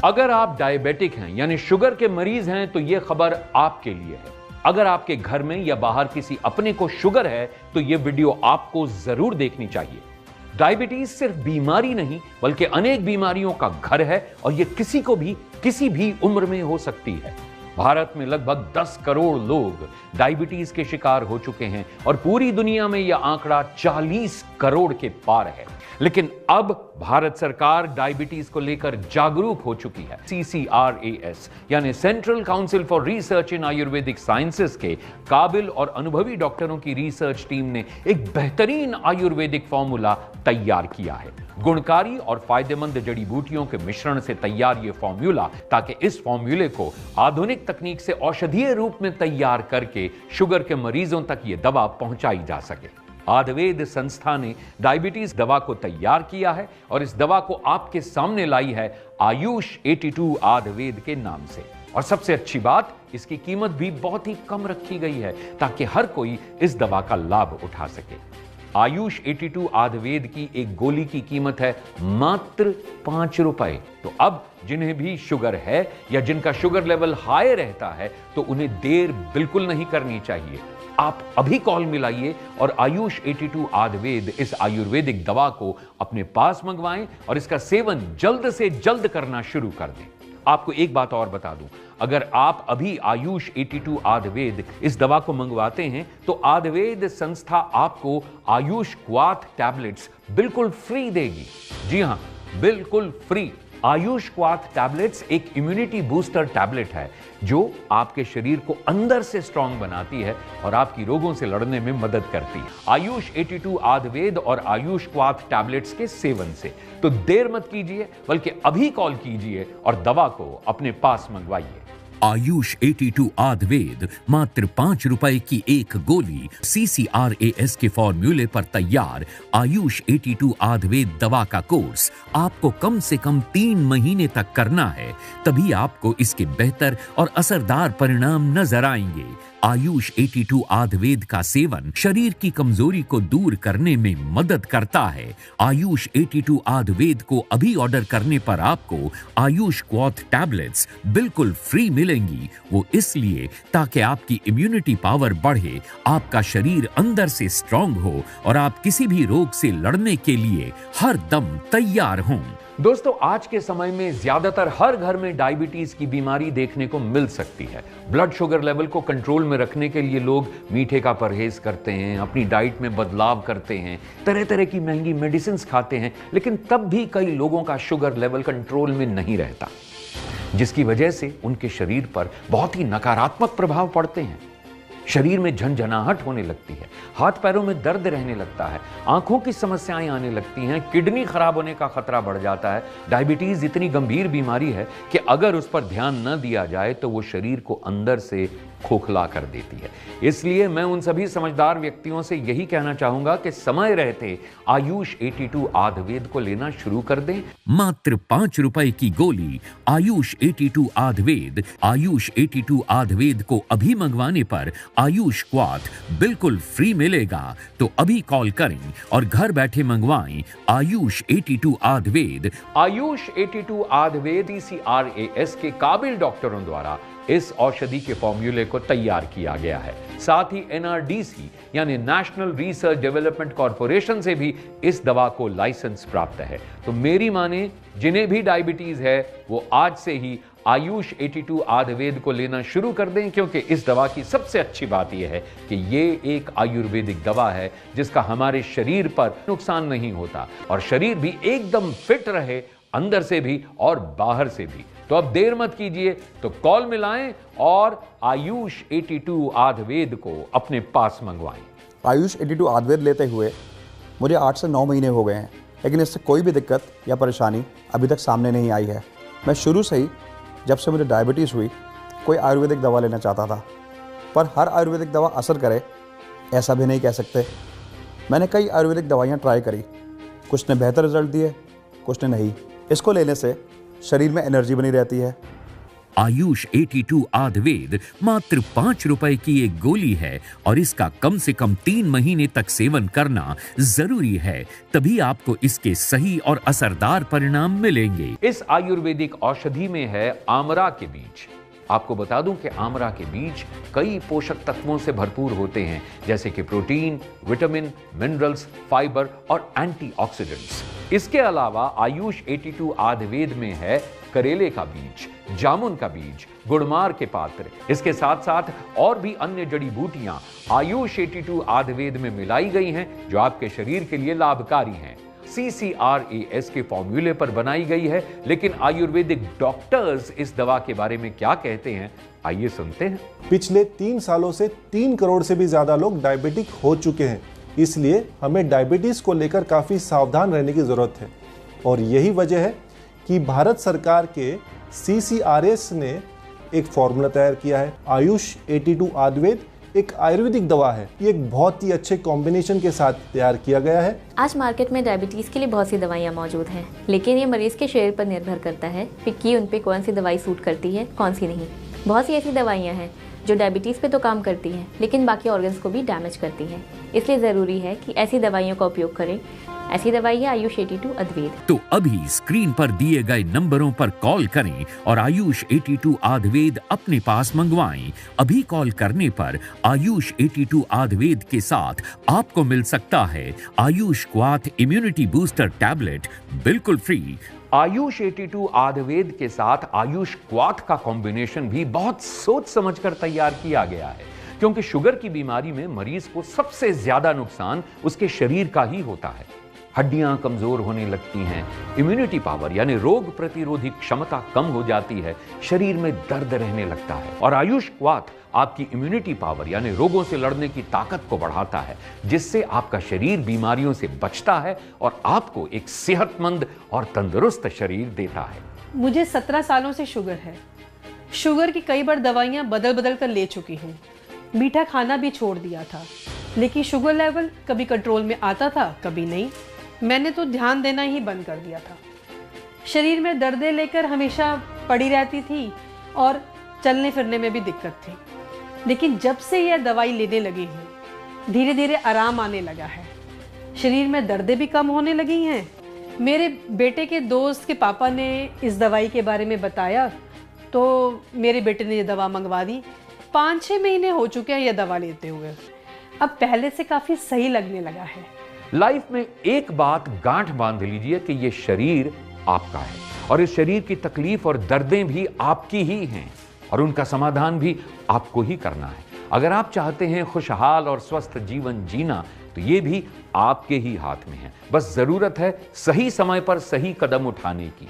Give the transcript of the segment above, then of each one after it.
अगर आप डायबिटिक हैं यानी शुगर के मरीज हैं तो यह खबर आपके लिए है। अगर आपके घर में या बाहर किसी अपने को शुगर है तो यह वीडियो आपको जरूर देखनी चाहिए। डायबिटीज सिर्फ बीमारी नहीं बल्कि अनेक बीमारियों का घर है और यह किसी को भी किसी भी उम्र में हो सकती है। भारत में लगभग 10 करोड़ लोग डायबिटीज के शिकार हो चुके हैं और पूरी दुनिया में यह आंकड़ा 40 करोड़ के पार है। लेकिन अब भारत सरकार डायबिटीज को लेकर जागरूक हो चुकी है। CCRAS यानी central council for research in Ayurvedic sciences के काबिल और अनुभवी डॉक्टरों की रिसर्च टीम ने एक बेहतरीन आयुर्वेदिक फॉर्मूला तैयार किया है। गुणकारी और फायदेमंद जड़ी बूटियों के मिश्रण से तैयार यह फॉर्मूला, ताकि इस फॉर्मूले को आधुनिक तकनीक से औषधीय रूप में तैयार करके शुगर के मरीजों तक यह दवा पहुंचाई जा सके। आयुर्वेद संस्था ने डायबिटीज दवा को तैयार किया है और इस दवा को आपके सामने लाई है आयुष 82 आयुर्वेद के नाम से। और सबसे अच्छी बात, इसकी कीमत भी बहुत ही कम रखी गई है ताकि हर कोई इस दवा का लाभ उठा सके। आयुष 82 आयुर्वेद की एक गोली की कीमत है मात्र 5 रुपए। तो अब जिन्हें भी शुगर है या जिनका शुगर लेवल हाई रहता है तो उन्हें देर बिल्कुल नहीं करनी चाहिए। आप अभी कॉल मिलाइए और आयुष 82 आयुर्वेद इस आयुर्वेदिक दवा को अपने पास मंगवाएं और इसका सेवन जल्द से जल्द करना शुरू कर दें। आपको एक बात और बता दूं, अगर आप अभी आयुष 82 आयुर्वेद इस दवा को मंगवाते हैं तो आयुर्वेद संस्था आपको आयुष क्वाथ टैबलेट्स बिल्कुल फ्री देगी। जी हां, बिल्कुल फ्री। आयुष क्वाथ टैबलेट्स एक इम्यूनिटी बूस्टर टैबलेट है जो आपके शरीर को अंदर से स्ट्रांग बनाती है और आपकी रोगों से लड़ने में मदद करती है। आयुष 82 आयुर्वेद और आयुष क्वाथ टैबलेट्स के सेवन से तो देर मत कीजिए, बल्कि अभी कॉल कीजिए और दवा को अपने पास मंगवाइए। आयुष 82 आयुर्वेद मात्र 5 रुपए की एक गोली। CCRAS के फॉर्मूले पर तैयार आयुष 82 आयुर्वेद दवा का कोर्स आपको कम से कम 3 महीने तक करना है, तभी आपको इसके बेहतर और असरदार परिणाम नजर आएंगे। आयुष 82 आयुर्वेद का सेवन शरीर की कमजोरी को दूर करने में मदद करता है। आयुष 82 आयुर्वेद को अभी ऑर्डर करने पर आपको आयुष क्वाथ टैबलेट्स बिल्कुल फ्री मिलेंगी। वो इसलिए ताकि आपकी इम्यूनिटी पावर बढ़े, आपका शरीर अंदर से स्ट्रांग हो और आप किसी भी रोग से लड़ने के लिए हर दम तैयार हों। दोस्तों, आज के समय में ज्यादातर हर घर में डायबिटीज की बीमारी देखने को मिल सकती है। ब्लड शुगर लेवल को कंट्रोल में रखने के लिए लोग मीठे का परहेज करते हैं, अपनी डाइट में बदलाव करते हैं, तरह तरह की महंगी मेडिसिन खाते हैं, लेकिन तब भी कई लोगों का शुगर लेवल कंट्रोल में नहीं रहता, जिसकी वजह से उनके शरीर पर बहुत ही नकारात्मक प्रभाव पड़ते हैं। शरीर में झंझनाहट होने लगती है, हाथ पैरों में दर्द रहने लगता है, आंखों की समस्याएं आने लगती हैं, किडनी खराब होने का खतरा बढ़ जाता है। डायबिटीज इतनी गंभीर बीमारी है कि अगर उस पर ध्यान न दिया जाए तो वो शरीर को अंदर से खोखला कर देती है। इसलिए मैं उन सभी समझदार व्यक्तियों से यही कहना चाहूंगा कि समय रहते आयुष 82 आयुर्वेद को लेना शुरू कर दें। मात्र 5 रुपए की गोली आयुष 82 आयुर्वेद। आयुष 82 आयुर्वेद को अभी मंगवाने पर आयुष क्वाथ बिल्कुल फ्री मिलेगा। तो अभी कॉल करें और घर बैठे मंगवाएं आयुष 82 आयुर्वेद। आयुष 82 आयुर्वेद CCRAS के काबिल डॉक्टरों द्वारा इस औषधि के फॉर्मूले को तैयार किया गया है। साथ ही NRDC यानी नेशनल रिसर्च डेवलपमेंट कॉर्पोरेशन से भी इस दवा को लाइसेंस प्राप्त है। तो मेरी माने, जिन्हें भी डायबिटीज है वो आज से ही आयुष 82 आयुर्वेद को लेना शुरू कर दें, क्योंकि इस दवा की सबसे अच्छी बात यह है कि ये एक आयुर्वेदिक दवा है जिसका हमारे शरीर पर नुकसान नहीं होता और शरीर भी एकदम फिट रहे, अंदर से भी और बाहर से भी। तो अब देर मत कीजिए, तो कॉल मिलाएं और आयुष 82 आयुर्वेद को अपने पास मंगवाएं। आयुष 82 आयुर्वेद लेते हुए मुझे 8 से 9 महीने हो गए हैं, लेकिन इससे कोई भी दिक्कत या परेशानी अभी तक सामने नहीं आई है। मैं शुरू से ही, जब से मुझे डायबिटीज़ हुई, कोई आयुर्वेदिक दवा लेना चाहता था, पर हर आयुर्वेदिक दवा असर करे ऐसा भी नहीं कह सकते। मैंने कई आयुर्वेदिक दवाइयाँ ट्राई करी, कुछ ने बेहतर रिजल्ट दिए, कुछ ने नहीं। इसको लेने से शरीर में एनर्जी बनी रहती है। आयुष 82 आयुर्वेद मात्र 5 रुपए की एक गोली है और इसका कम से कम 3 महीने तक सेवन करना जरूरी है, तभी आपको इसके सही और असरदार परिणाम मिलेंगे। इस आयुर्वेदिक औषधि में है आमरा के बीज। आपको बता दूं कि आमरा के बीज कई पोषक तत्वों से भरपूर होते हैं, जैसे कि प्रोटीन, विटामिन, मिनरल्स, फाइबर और एंटीऑक्सीडेंट्स। इसके अलावा आयुष 82 आयुर्वेद में है करेले का बीज, जामुन का बीज, गुड़मार के पात्र। इसके साथ साथ और भी अन्य जड़ी बूटियां आयुष 82 आयुर्वेद में मिलाई गई हैं, जो आपके शरीर के लिए लाभकारी हैं। CCRAS के फॉर्मूले पर बनाई गई है, लेकिन आयुर्वेदिक डॉक्टर्स इस दवा के बारे में क्या कहते हैं, आइए सुनते हैं। पिछले 3 सालों से 3 करोड़ से भी ज्यादा लोग डायबिटिक हो चुके हैं, इसलिए हमें डायबिटीज को लेकर काफी सावधान रहने की जरूरत है। और यही वजह है कि भारत सरकार के CCRAS ने एक फॉर्मूला तैयार किया है। आयुष 82 आयुर्वेद एक आयुर्वेदिक दवा है, ये एक बहुत ही अच्छे कॉम्बिनेशन के साथ तैयार किया गया है। आज मार्केट में डायबिटीज़ के लिए बहुत सी दवाइयाँ मौजूद हैं, लेकिन ये मरीज़ के शरीर पर निर्भर करता है कि उन पे कौन सी दवाई सूट करती है, कौन सी नहीं। बहुत सी ऐसी दवाइयाँ हैं जो डायबिटीज़ पे तो काम करती हैं, लेकिन बाकी ऑर्गन्स को भी डैमेज करती हैं। इसलिए ज़रूरी है कि ऐसी दवाइयों का उपयोग करें। ऐसी दवाई है आयुष 82 आयुर्वेद। तो अभी स्क्रीन पर दिए गए नंबरों पर कॉल करें और आयुष 82 आयुर्वेद अपने पास मंगवाएं। अभी कॉल करने पर आयुष 82 आयुर्वेद के साथ आपको मिल सकता है आयुष क्वाथ इम्यूनिटी बूस्टर टैबलेट बिल्कुल फ्री। आयुष 82 आयुर्वेद के साथ आयुष क्वाथ का कॉम्बिनेशन भी बहुत सोच समझकर तैयार किया गया है, क्योंकि शुगर की बीमारी में मरीज को सबसे ज्यादा नुकसान उसके शरीर का ही होता है। हड्डियां कमजोर होने लगती हैं, इम्यूनिटी पावर यानी रोग प्रतिरोधी क्षमता कम हो जाती है, शरीर में दर्द रहने लगता है। और आयुष क्वाथ आपकी इम्यूनिटी पावर यानी रोगों से लड़ने की ताकत को बढ़ाता है, जिससे आपका शरीर बीमारियों से बचता है और आपको एक सेहतमंद और तंदुरुस्त शरीर देता है। मुझे 17 सालों से शुगर है। शुगर की कई बार दवाइयां बदल बदल कर ले चुकी हूँ। मीठा खाना भी छोड़ दिया था, लेकिन शुगर लेवल कभी कंट्रोल में आता था, कभी नहीं। मैंने तो ध्यान देना ही बंद कर दिया था। शरीर में दर्दें लेकर हमेशा पड़ी रहती थी और चलने फिरने में भी दिक्कत थी। लेकिन जब से यह दवाई लेने लगी हूँ, धीरे धीरे आराम आने लगा है। शरीर में दर्दें भी कम होने लगी हैं। मेरे बेटे के दोस्त के पापा ने इस दवाई के बारे में बताया, तो मेरे बेटे ने यह दवा मंगवा दी। 5-6 महीने हो चुके हैं यह दवा लेते हुए। अब पहले से काफ़ी सही लगने लगा है। लाइफ में एक बात गांठ बांध लीजिए कि यह शरीर आपका है और इस शरीर की तकलीफ और दर्दें भी आपकी ही हैं और उनका समाधान भी आपको ही करना है। अगर आप चाहते हैं खुशहाल और स्वस्थ जीवन जीना, तो ये भी आपके ही हाथ में है। बस जरूरत है सही समय पर सही कदम उठाने की।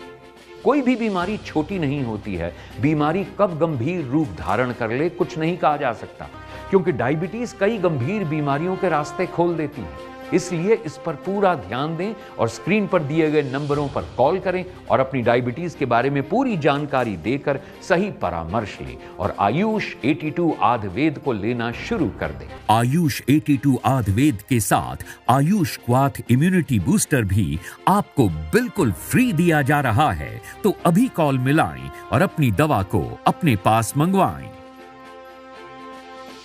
कोई भी बीमारी छोटी नहीं होती है। बीमारी कब गंभीर रूप धारण कर ले कुछ नहीं कहा जा सकता, क्योंकि डायबिटीज कई गंभीर बीमारियों के रास्ते खोल देती है। इसलिए इस पर पूरा ध्यान दें और स्क्रीन पर दिए गए नंबरों पर कॉल करें और अपनी डायबिटीज के बारे में पूरी जानकारी देकर सही परामर्श लें और आयुष 82 आयुर्वेद को लेना शुरू कर दें। आयुष 82 आयुर्वेद के साथ आयुष क्वाथ इम्यूनिटी बूस्टर भी आपको बिल्कुल फ्री दिया जा रहा है। तो अभी कॉल मिलाएं और अपनी दवा को अपने पास मंगवाएं।